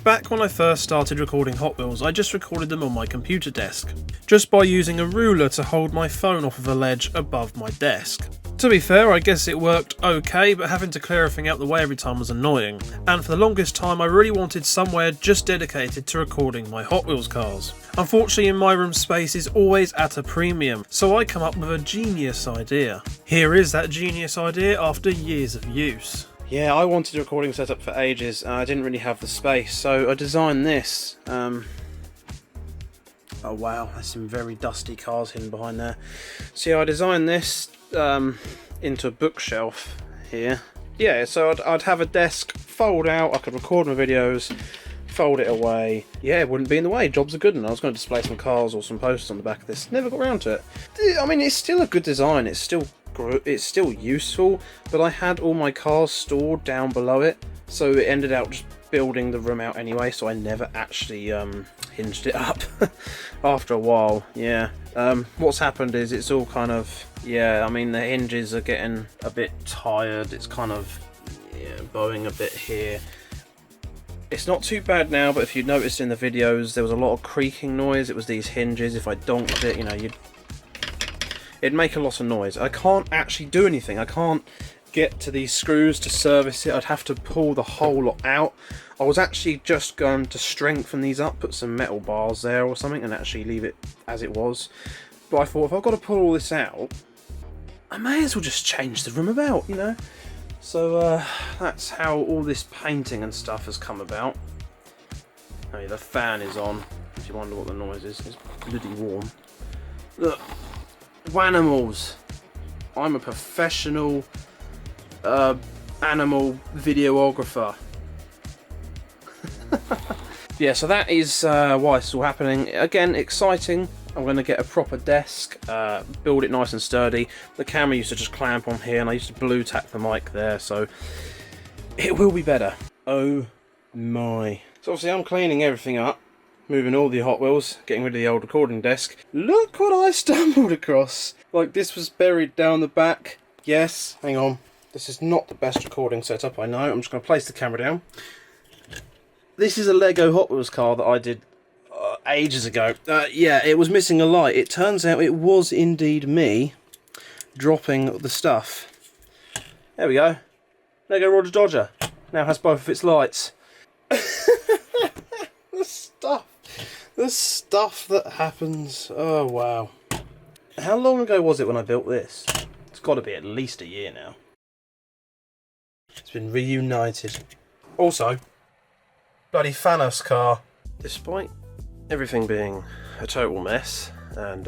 Back when I first started recording Hot Wheels, I just recorded them on my computer desk, just by using a ruler to hold my phone off of a ledge above my desk. To be fair, I guess it worked okay, but having to clear everything out the way every time was annoying, and for the longest time I really wanted somewhere just dedicated to recording my Hot Wheels cars. Unfortunately, in my room space is always at a premium, so I come up with a genius idea. Here is that genius idea after years of use. Yeah, I wanted a recording setup for ages and I didn't really have the space, so I designed this. Oh wow, there's some very dusty cars hidden behind there. So yeah, I designed this into a bookshelf here. Yeah, so I'd have a desk fold out, I could record my videos, fold it away. Yeah, it wouldn't be in the way, jobs are good, and I was going to display some cars or some posters on the back of this. Never got around to it. I mean, it's still a good design, it's still useful, but I had all my cars stored down below it, so it ended up just building the room out anyway, so I never actually hinged it up after a while. Yeah, what's happened is it's all kind of, yeah, I mean the hinges are getting a bit tired, it's kind of bowing a bit here. It's not too bad now, but if you noticed in the videos there was a lot of creaking noise. It was these hinges. If I donked it, you know, it'd make a lot of noise. I can't actually do anything. I can't get to these screws to service it. I'd have to pull the whole lot out. I was actually just going to strengthen these up, put some metal bars there or something, and actually leave it as it was. But I thought, if I've got to pull all this out, I may as well just change the room about, you know. So that's how all this painting and stuff has come about. Oh, yeah, the fan is on. If you wonder what the noise is, it's bloody warm. Look. Wanimals. I'm a professional animal videographer. Yeah, so that is why it's all happening. Again, exciting. I'm going to get a proper desk, build it nice and sturdy. The camera used to just clamp on here, and I used to blue tack the mic there, so it will be better. Oh my. So obviously I'm cleaning everything up, moving all the Hot Wheels, getting rid of the old recording desk. Look what I stumbled across! Like, this was buried down the back. Yes, hang on. This is not the best recording setup, I know. I'm just going to place the camera down. This is a Lego Hot Wheels car that I did ages ago. Yeah, it was missing a light. It turns out it was indeed me dropping the stuff. There we go. Lego Roger Dodger. Now has both of its lights. The stuff that happens. Oh wow. How long ago was it when I built this? It's got to be at least a year now. It's been reunited. Also, bloody Thanos car. Despite everything being a total mess and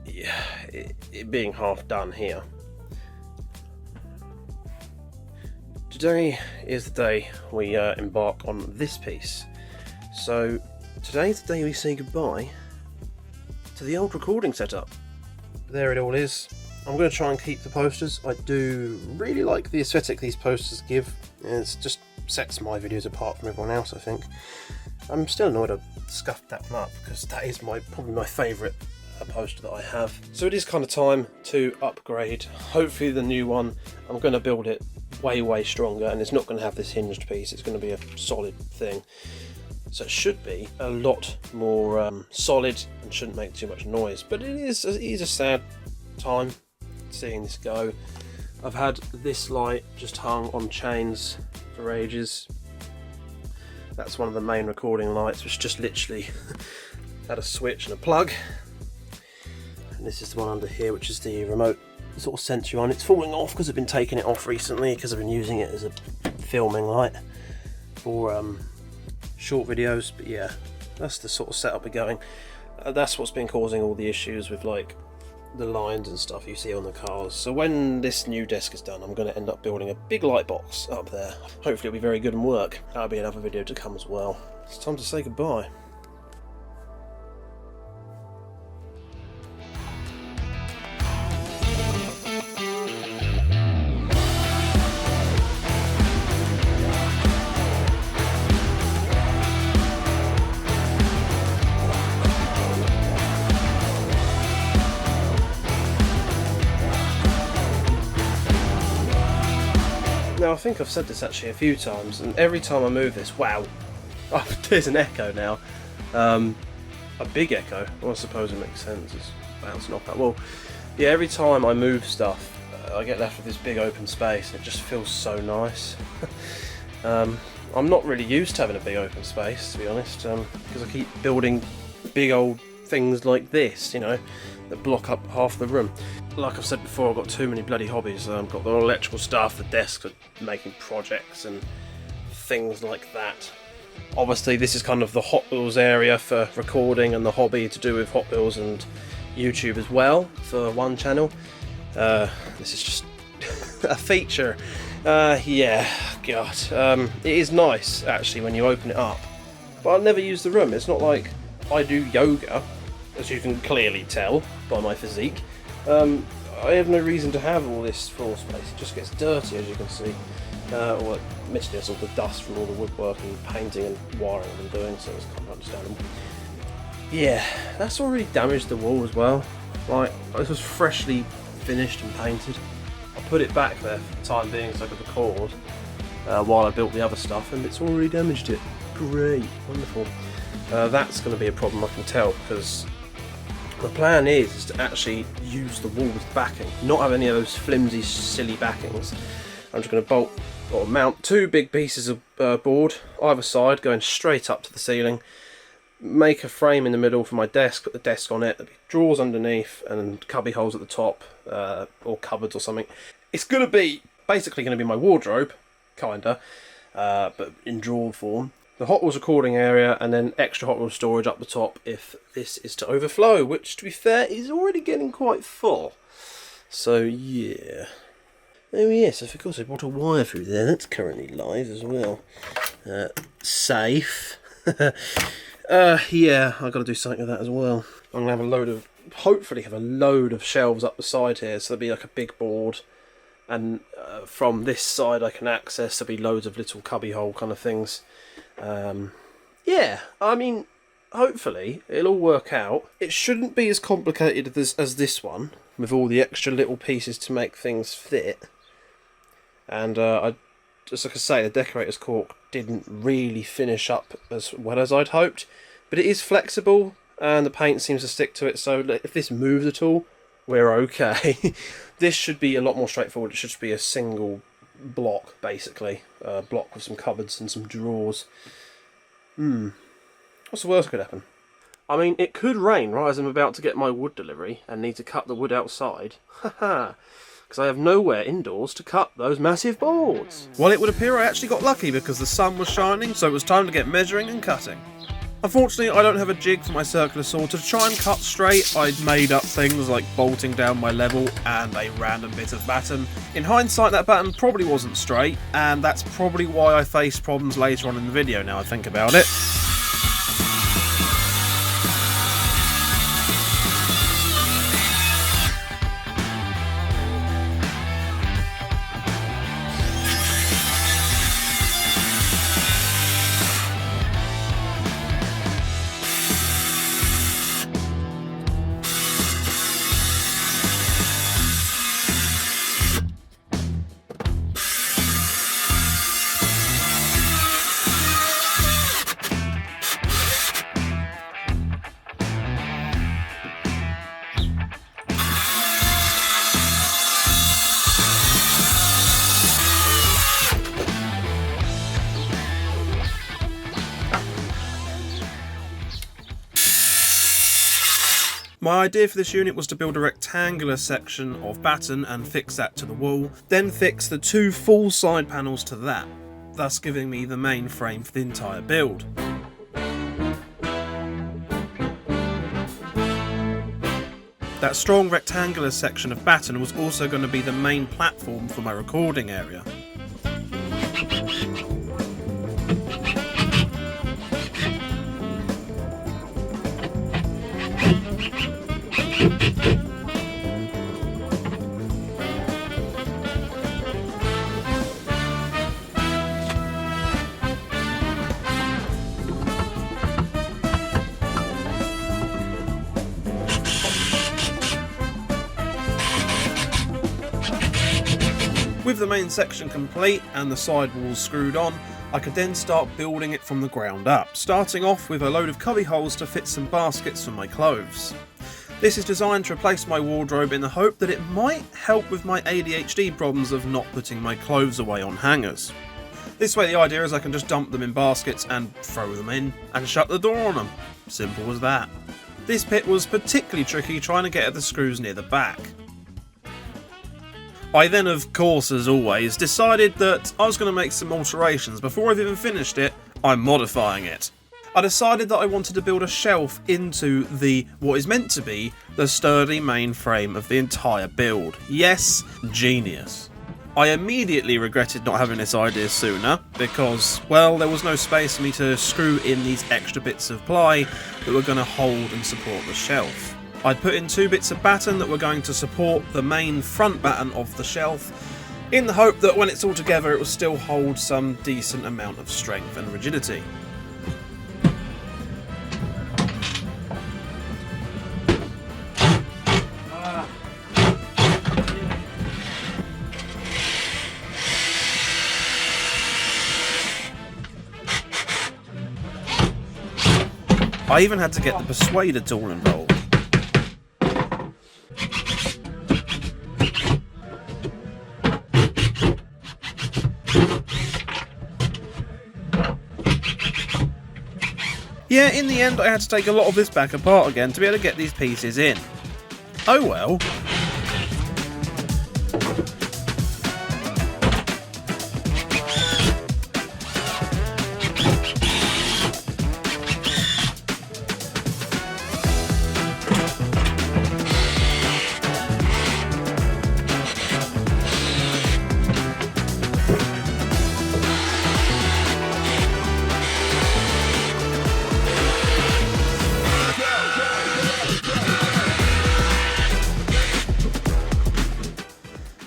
yeah, it being half done here, today is the day we embark on this piece. So today's the day we say goodbye to the old recording setup. There it all is. I'm going to try and keep the posters. I do really like the aesthetic these posters give. It just sets my videos apart from everyone else, I think. I'm still annoyed I scuffed that one up, because that is probably my favourite poster that I have. So it is kind of time to upgrade. Hopefully the new one, I'm going to build it way stronger, and it's not going to have this hinged piece. It's going to be a solid thing. So it should be a lot more solid and shouldn't make too much noise. But it is a sad time seeing this go. I've had this light just hung on chains for ages. That's one of the main recording lights, which just literally had a switch and a plug. And this is the one under here, which is the remote sort of sensor on. It's falling off because I've been taking it off recently, because I've been using it as a filming light for short videos. But yeah, that's the sort of setup we're going. That's what's been causing all the issues with like the lines and stuff you see on the cars. So when this new desk is done, I'm going to end up building a big light box up there. Hopefully it'll be very good and work. That'll be another video to come as well. It's time to say goodbye. Now Now I think I've said this actually a few times, and every time I move this, wow, oh, there's an echo now. A big echo. Well, I suppose it makes sense. It's bouncing off that wall. Yeah, every time I move stuff, I get left with this big open space, and it just feels so nice. I'm not really used to having a big open space, to be honest, because I keep building big old things like this, you know, that block up half the room. Like I've said before, I've got too many bloody hobbies. I've got the electrical stuff, the desk for making projects and things like that. Obviously this is kind of the Hot Wheels area for recording, and the hobby to do with Hot Wheels and YouTube as well for one channel. This is just a feature. Yeah, God. It is nice actually when you open it up, but I never use the room. It's not like I do yoga, as you can clearly tell by my physique. I have no reason to have all this floor space. It just gets dirty, as you can see. Or admittedly, it's all the dust from all the woodwork and painting and wiring I've been doing, so it's kind of understandable. Yeah, that's already damaged the wall as well. Like, this was freshly finished and painted. I put it back there for the time being so I could record while I built the other stuff, and it's already damaged it. Great, wonderful. That's going to be a problem, I can tell, because the plan is to actually use the wall as backing, not have any of those flimsy, silly backings. I'm just going to bolt or mount two big pieces of board either side, going straight up to the ceiling. Make a frame in the middle for my desk, put the desk on it, there'll be drawers underneath and cubby holes at the top, or cupboards or something. It's going to be basically going to be my wardrobe, kinda, but in drawer form. The Hot Wheels recording area, and then extra Hot Wheels storage up the top if this is to overflow, which, to be fair, is already getting quite full. So yeah. Oh yes, of course I brought a wire through there. That's currently live as well. Safe. Yeah, I've got to do something with that as well. I'm going to have hopefully have a load of shelves up the side here, so there'll be like a big board, and from this side I can access, there'll be loads of little cubby hole kind of things. Yeah, I mean, hopefully it'll all work out. It shouldn't be as complicated as this one, with all the extra little pieces to make things fit. And just like I say, the decorator's cork didn't really finish up as well as I'd hoped, but it is flexible and the paint seems to stick to it, so if this moves at all, we're okay. This should be a lot more straightforward. It should just be a single block, basically. A block with some cupboards and some drawers. What's the worst that could happen? I mean, it could rain right as I'm about to get my wood delivery and need to cut the wood outside. Haha. Because I have nowhere indoors to cut those massive boards. Well, it would appear I actually got lucky because the sun was shining, so it was time to get measuring and cutting. Unfortunately, I don't have a jig for my circular saw to try and cut straight. I'd made up things like bolting down my level and a random bit of batten. In hindsight, that batten probably wasn't straight, and that's probably why I faced problems later on in the video, now I think about it. My idea for this unit was to build a rectangular section of batten and fix that to the wall, then fix the two full side panels to that, thus giving me the main frame for the entire build. That strong rectangular section of batten was also going to be the main platform for my recording area. With the main section complete and the side walls screwed on, I could then start building it from the ground up, starting off with a load of cubby holes to fit some baskets for my clothes. This is designed to replace my wardrobe in the hope that it might help with my ADHD problems of not putting my clothes away on hangers. This way the idea is I can just dump them in baskets and throw them in and shut the door on them. Simple as that. This pit was particularly tricky trying to get at the screws near the back. I then, of course, as always, decided that I was going to make some alterations. Before I've even finished it, I'm modifying it. I decided that I wanted to build a shelf into what is meant to be the sturdy main frame of the entire build. Yes, genius. I immediately regretted not having this idea sooner because, well, there was no space for me to screw in these extra bits of ply that were going to hold and support the shelf. I'd put in 2 bits of batten that were going to support the main front batten of the shelf, in the hope that when it's all together it will still hold some decent amount of strength and rigidity. I even had to get the persuader tool involved. Yeah, in the end I had to take a lot of this back apart again to be able to get these pieces in. Oh well.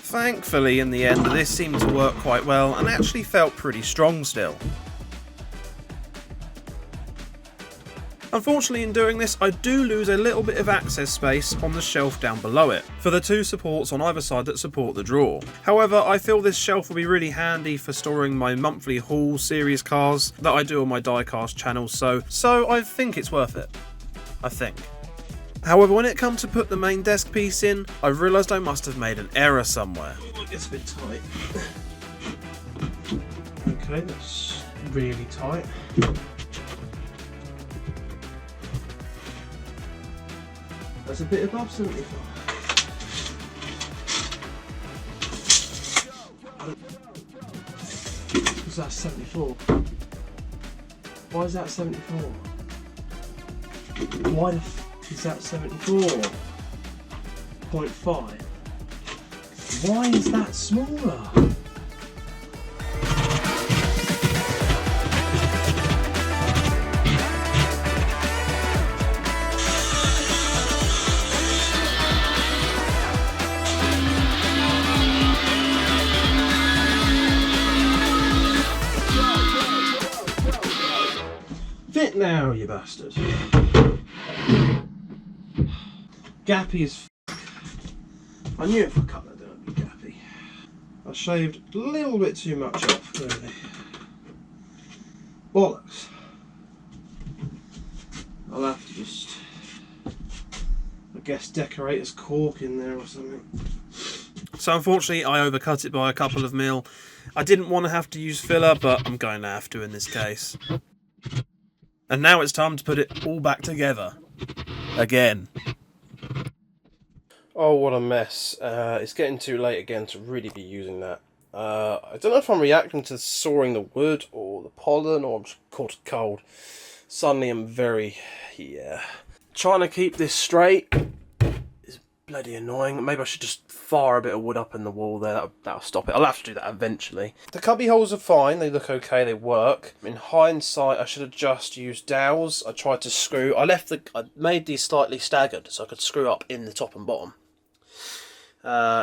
Thankfully, in the end, this seemed to work quite well and actually felt pretty strong still. Unfortunately, in doing this, I do lose a little bit of access space on the shelf down below it, for the 2 supports on either side that support the drawer. However, I feel this shelf will be really handy for storing my monthly haul series cars that I do on my diecast channel, so I think it's worth it. I think. However, when it comes to put the main desk piece in, I realised I must have made an error somewhere. It's a bit tight. Okay, that's really tight. That's a bit above 75. Because that's 74. Why is that 74? Why the is that 74.5? Why is that smaller? Fit now, you bastard. Gappy as I knew if I cut that down it'd be gappy. I shaved a little bit too much off, clearly. Bollocks. I'll have to just, I guess, decorate as cork in there or something. So unfortunately I overcut it by a couple of mil. I didn't want to have to use filler, but I'm going to have to in this case. And now it's time to put it all back together. Again. Oh, what a mess. It's getting too late again to really be using that. I don't know if I'm reacting to sawing the wood or the pollen or I'm just caught cold. Suddenly I'm very, trying to keep this straight is bloody annoying. Maybe I should just fire a bit of wood up in the wall there. That'll stop it. I'll have to do that eventually. The cubby holes are fine. They look okay. They work. In hindsight, I should have just used dowels. I tried to screw. I made these slightly staggered so I could screw up in the top and bottom.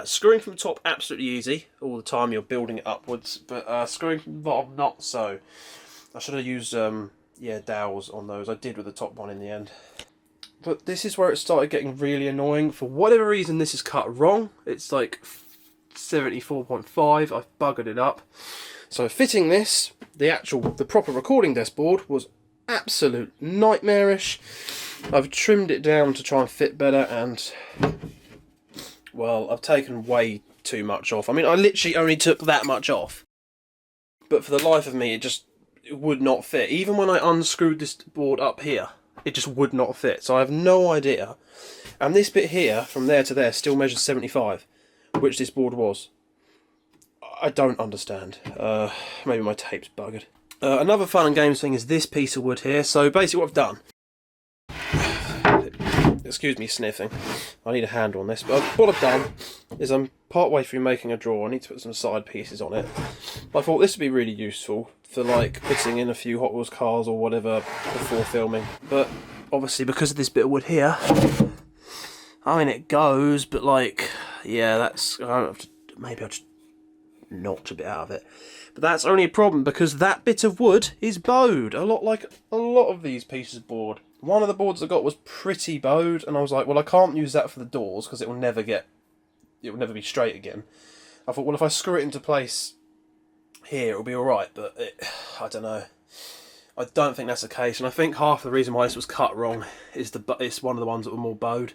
Screwing from the top, absolutely easy. All the time you're building it upwards, but screwing from the bottom, not so. I should have used dowels on those. I did with the top one in the end. But this is where it started getting really annoying. For whatever reason, this is cut wrong. It's like 74.5. I've buggered it up. So fitting this, the proper recording desk board was absolute nightmarish. I've trimmed it down to try and fit better, and well, I've taken way too much off. I mean, I literally only took that much off, but for the life of me, it would not fit. Even when I unscrewed this board up here, it just would not fit. So I have no idea. And this bit here, from there to there, still measures 75, which this board was. I don't understand. Maybe my tape's buggered. Another fun and games thing is this piece of wood here. So basically what I've done... Excuse me sniffing. I need a handle on this. But what I've done is I'm part way through making a drawer. I need to put some side pieces on it. I thought this would be really useful for like putting in a few Hot Wheels cars or whatever before filming. But obviously because of this bit of wood here, I mean it goes, but like, yeah, that's... maybe I'll just notch a bit out of it. But that's only a problem because that bit of wood is bowed. A lot like a lot of these pieces of board. One of the boards I got was pretty bowed, and I was like, well, I can't use that for the doors because it will never be straight again. I thought, well, if I screw it into place here, it'll be alright, but I don't know. I don't think that's the case, and I think half the reason why this was cut wrong is it's one of the ones that were more bowed.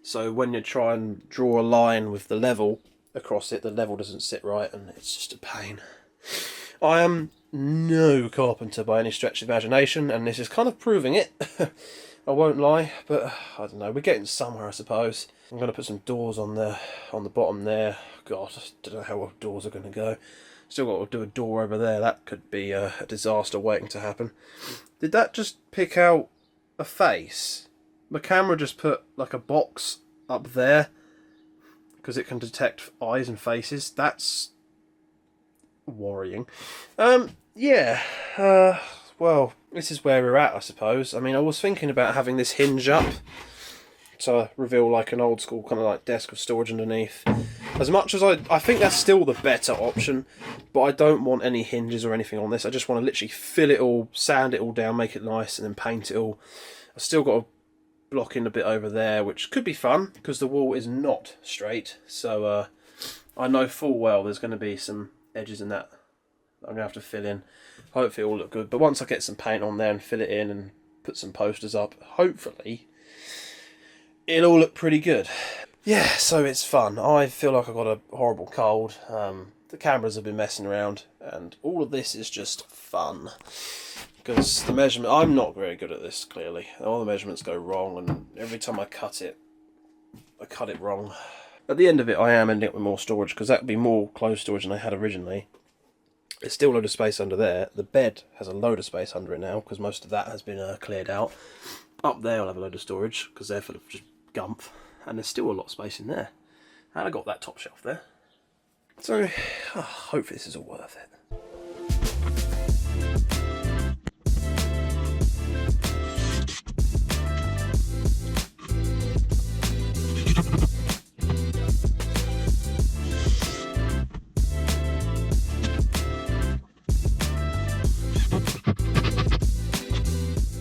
So when you try and draw a line with the level across it, the level doesn't sit right, and it's just a pain. I am no carpenter by any stretch of imagination, and this is kind of proving it. I won't lie, but I don't know, we're getting somewhere, I suppose. I'm going to put some doors on the bottom there. God, I don't know how doors are going to go. Still got to do a door over there. That could be a disaster waiting to happen. Did that just pick out a face? My camera just put like a box up there because it can detect eyes and faces. That's worrying. Yeah. Well, this is where we're at, I suppose. I mean, I was thinking about having this hinge up to reveal like an old school kind of like desk with storage underneath. As much as I think that's still the better option, but I don't want any hinges or anything on this. I just want to literally fill it all, sand it all down, make it nice, and then paint it all. I've still got to block in a bit over there, which could be fun because the wall is not straight. So I know full well there's going to be some edges in that I'm going to have to fill in. Hopefully it will look good. But once I get some paint on there and fill it in and put some posters up, hopefully it'll all look pretty good. Yeah, so it's fun. I feel like I've got a horrible cold. The cameras have been messing around, and all of this is just fun. Because the measurement, I'm not very good at this, clearly. All the measurements go wrong, and every time I cut it wrong. At the end of it, I am ending up with more storage, because that would be more closed storage than I had originally. There's still a load of space under there. The bed has a load of space under it now, because most of that has been cleared out. Up there I'll have a load of storage, because they're full of just gump. And there's still a lot of space in there. And I got that top shelf there. So, hopefully this is all worth it.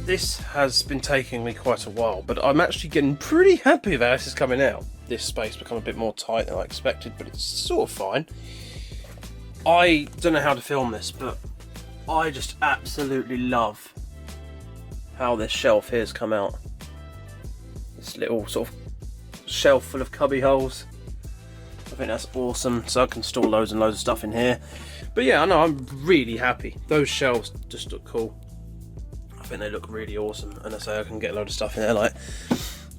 This has been taking me quite a while, but I'm actually getting pretty happy with how this is coming out. This space become a bit more tight than I expected, but it's sort of fine. I don't know how to film this, but I just absolutely love how this shelf here has come out. This little sort of shelf full of cubby holes. I think that's awesome, so I can store loads and loads of stuff in here. But yeah, I know, I'm really happy. Those shelves just look cool. I think they look really awesome, and I say I can get a load of stuff in there, like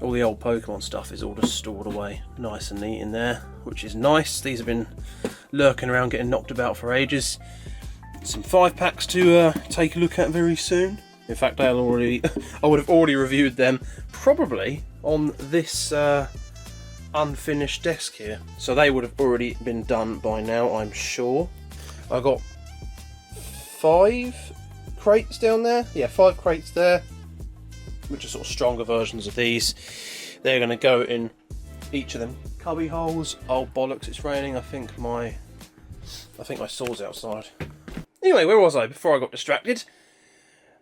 all the old Pokemon stuff is all just stored away nice and neat in there, which is nice. These have been lurking around getting knocked about for ages. Some 5-packs to take a look at very soon. In fact, I would have already reviewed them probably on this unfinished desk here, so they would have already been done by now, I'm sure. I got 5 crates down there. Yeah, 5 crates there, which are sort of stronger versions of these. They're going to go in each of them cubby holes. Oh bollocks, it's raining. I think my saw's outside. Anyway, where was I before I got distracted?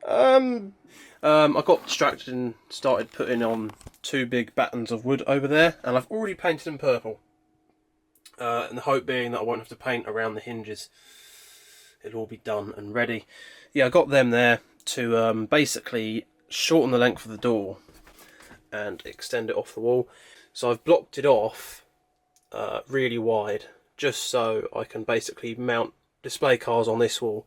I got distracted and started putting on 2 big battens of wood over there, and I've already painted them purple. and the hope being that I won't have to paint around the hinges. It'll all be done and ready. Yeah, I got them there to basically shorten the length of the door and extend it off the wall. So I've blocked it off really wide, just so I can basically mount display cars on this wall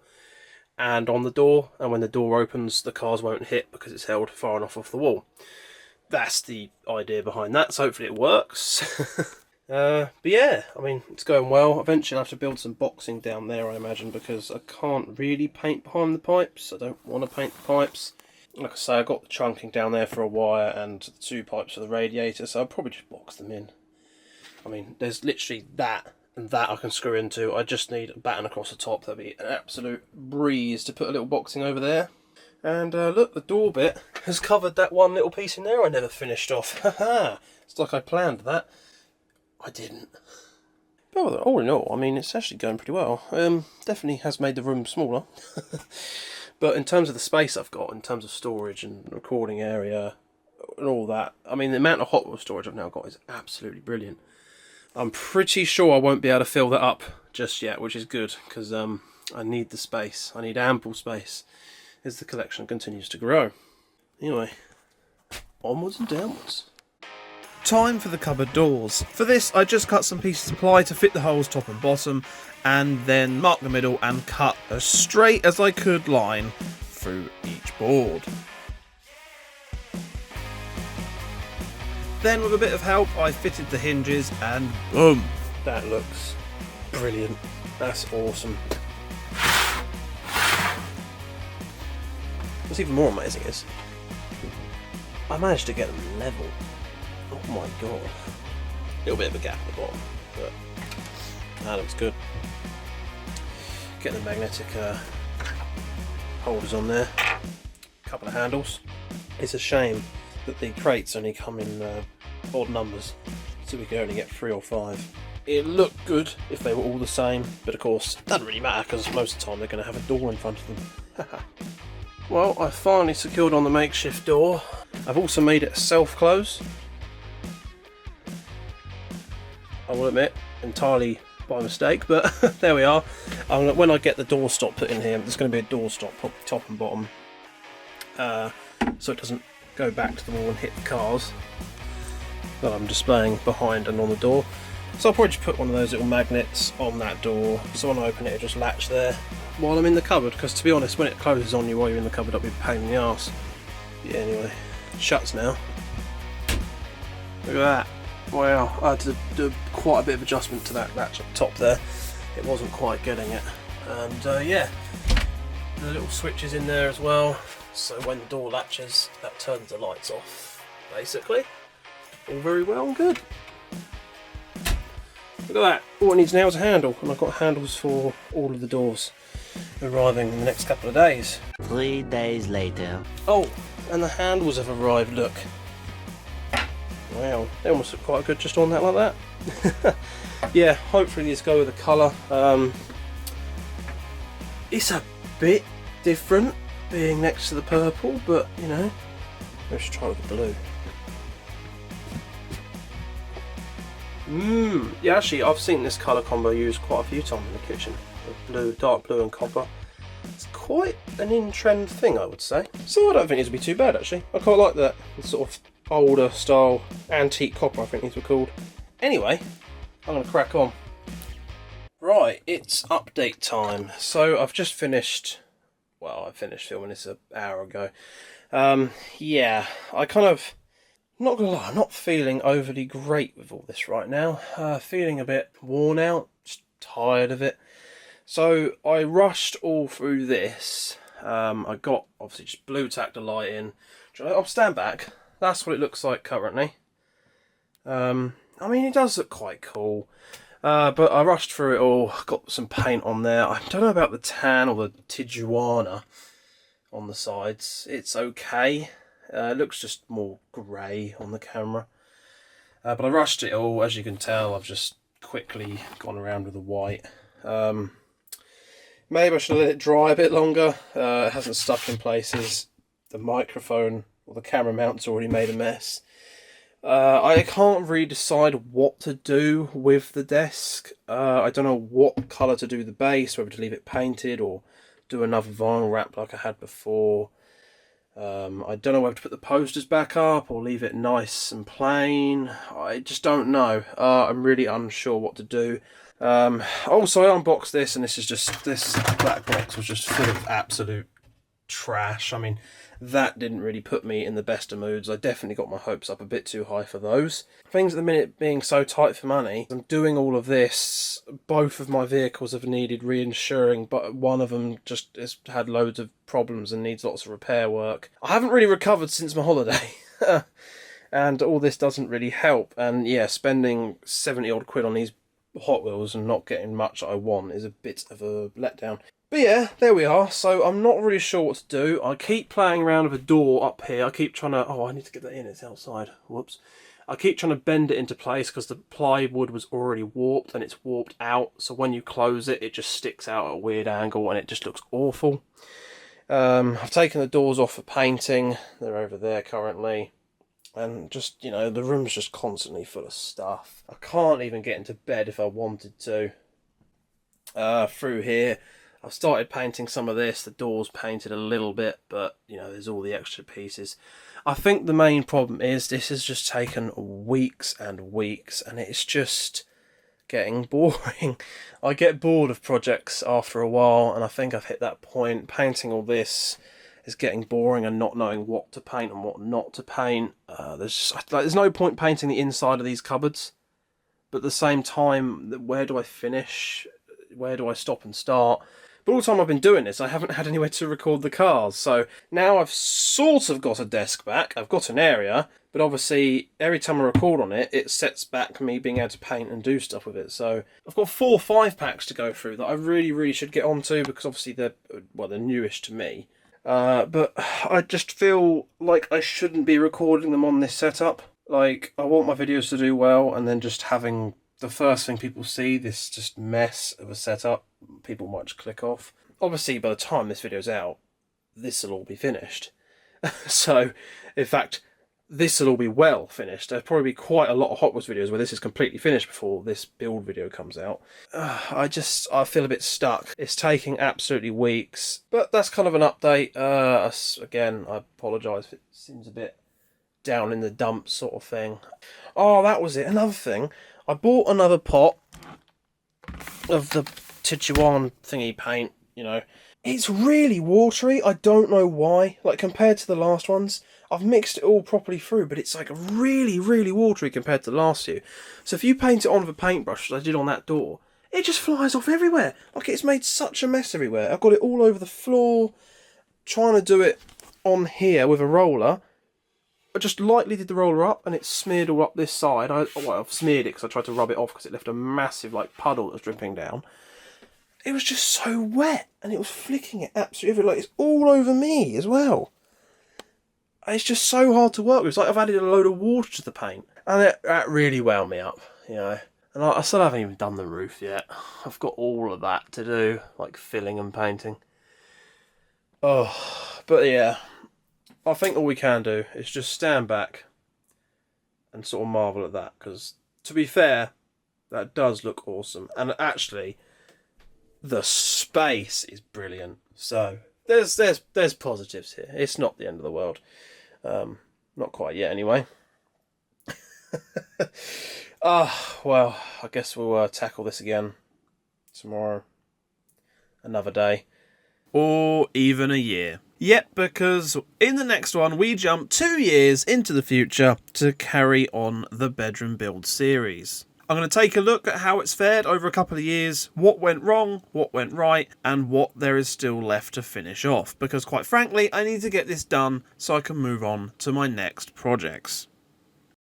and on the door, and when the door opens the cars won't hit because it's held far enough off the wall. That's the idea behind that, so hopefully it works. But yeah, I mean, it's going well. Eventually I'll have to build some boxing down there, I imagine, because I can't really paint behind the pipes. I don't want to paint the pipes. Like I say, I got the trunking down there for a wire and the 2 pipes for the radiator, so I'll probably just box them in. I mean, there's literally that and that I can screw into. I just need a batten across the top. That'd be an absolute breeze to put a little boxing over there. And look, the door bit has covered that one little piece in there I never finished off. Haha! It's like I planned that. I didn't. But all in all, I mean, it's actually going pretty well. Definitely has made the room smaller. But in terms of the space I've got, in terms of storage and recording area and all that, I mean, the amount of hot water storage I've now got is absolutely brilliant. I'm pretty sure I won't be able to fill that up just yet, which is good, because I need the space. I need ample space as the collection continues to grow. Anyway, onwards and downwards. Time for the cupboard doors. For this, I just cut some pieces of ply to fit the holes top and bottom, and then mark the middle and cut as straight as I could line through each board. Then, with a bit of help, I fitted the hinges and boom! That looks brilliant. That's awesome. What's even more amazing is I managed to get them level. Oh my god. A little bit of a gap at the bottom, but that looks good. Get the magnetic holders on there. A couple of handles. It's a shame that the crates only come in odd numbers, so we can only get 3 or 5. It looked good if they were all the same, but of course it doesn't really matter because most of the time they're going to have a door in front of them. Well, I finally secured on the makeshift door. I've also made it a self-close. I will admit, entirely by mistake, but there we are. When I get the door stop put in here, there's going to be a door stop top and bottom, so it doesn't go back to the wall and hit the cars that I'm displaying behind and on the door. So I'll probably just put one of those little magnets on that door, so when I open it, it'll just latch there while I'm in the cupboard, because to be honest, when it closes on you while you're in the cupboard, it'll be a pain in the arse. Yeah, anyway, it shuts now. Look at that. Wow, I had to do quite a bit of adjustment to that latch up top there. It wasn't quite getting it. And yeah, the little switches in there as well, so when the door latches, that turns the lights off, basically. All very well and good. Look at that, all it needs now is a handle, and I've got handles for all of the doors arriving in the next couple of days. 3 days later. Oh, and the handles have arrived, look. Wow, they almost look quite good just on that like that. Yeah, hopefully these go with the colour. It's a bit different being next to the purple, but you know, let's try with the blue. Yeah, actually I've seen this colour combo used quite a few times in the kitchen. The blue, dark blue and copper. It's quite an in-trend thing, I would say. So I don't think these would be too bad actually. I quite like that sort of older style antique copper, I think these were called. Anyway, I'm going to crack on. Right, it's update time. So I've just finished, well, I finished filming this an hour ago. Yeah, I kind of, not gonna lie, I'm not feeling overly great with all this right now. Feeling a bit worn out, just tired of it. So I rushed all through this. I got, obviously, just blue tacked the light in. I'll stand back. That's what it looks like currently. I mean, it does look quite cool. But I rushed through it all, got some paint on there. I don't know about the tan or the Tijuana on the sides. It's okay. It looks just more grey on the camera. But I rushed it all, as you can tell. I've just quickly gone around with the white. Maybe I should have let it dry a bit longer. It hasn't stuck in places. The microphone or the camera mount's already made a mess. I can't really decide what to do with the desk. I don't know what colour to do the base, whether to leave it painted or do another vinyl wrap like I had before. I don't know whether to put the posters back up or leave it nice and plain. I just don't know. I'm really unsure what to do. Also, I unboxed this, and this black box was just full of absolute trash. I mean, that didn't really put me in the best of moods. I definitely got my hopes up a bit too high for those. Things at the minute being so tight for money, I'm doing all of this. Both of my vehicles have needed reinsuring, but one of them just has had loads of problems and needs lots of repair work. I haven't really recovered since my holiday. And all this doesn't really help. And yeah, spending 70 odd quid on these Hot Wheels and not getting much I want is a bit of a letdown. But yeah, there we are. So I'm not really sure what to do. I keep playing around with a door up here. I keep trying to... Oh, I need to get that in. It's outside. Whoops. I keep trying to bend it into place because the plywood was already warped and it's warped out. So when you close it, it just sticks out at a weird angle and it just looks awful. I've taken the doors off for painting. They're over there currently. And just, you know, the room's just constantly full of stuff. I can't even get into bed if I wanted to. Through here... I've started painting some of this. The door's painted a little bit, but, you know, there's all the extra pieces. I think the main problem is this has just taken weeks and weeks, and it's just getting boring. I get bored of projects after a while, and I think I've hit that point. Painting all this is getting boring and not knowing what to paint and what not to paint. There's no point painting the inside of these cupboards, but at the same time, where do I finish? Where do I stop and start? But all the time I've been doing this, I haven't had anywhere to record the cars. So now I've sort of got a desk back. I've got an area, but obviously every time I record on it, it sets back me being able to paint and do stuff with it. So I've got 4 or 5 packs to go through that I really, really should get onto because obviously they're newish to me. But I just feel like I shouldn't be recording them on this setup. Like, I want my videos to do well, and then just having... the first thing people see, this just mess of a setup, people might just click off. Obviously, by the time this video's out, this will all be finished. So, in fact, this will all be well finished. There'll probably be quite a lot of Hot Wheels videos where this is completely finished before this build video comes out. I feel a bit stuck. It's taking absolutely weeks. But that's kind of an update. Again, I apologise if it seems a bit down in the dumps sort of thing. Oh, that was it. Another thing. I bought another pot of the Pt4 thingy paint, you know. It's really watery. I don't know why. Like, compared to the last ones, I've mixed it all properly through, but it's like really, really watery compared to the last few. So if you paint it on with a paintbrush, as I did on that door, it just flies off everywhere. Like, it's made such a mess everywhere. I've got it all over the floor. Trying to do it on here with a roller. I just lightly did the roller up and it smeared all up this side. I've smeared it because I tried to rub it off because it left a massive puddle that was dripping down. It was just so wet and it was flicking it absolutely everywhere. Like, it's all over me as well. It's just so hard to work with. It's like I've added a load of water to the paint. And that really wound me up, you know. And I still haven't even done the roof yet. I've got all of that to do, like filling and painting. Oh, but yeah. I think all we can do is just stand back and sort of marvel at that, because to be fair, that does look awesome. And actually, the space is brilliant. So there's positives here. It's not the end of the world. Not quite yet, anyway. Well, I guess we'll tackle this again tomorrow. Another day. Or even a year. Yep, because in the next one we jump 2 years into the future to carry on the bedroom build series. I'm going to take a look at how it's fared over a couple of years, what went wrong, what went right, and what there is still left to finish off, because quite frankly I need to get this done so I can move on to my next projects.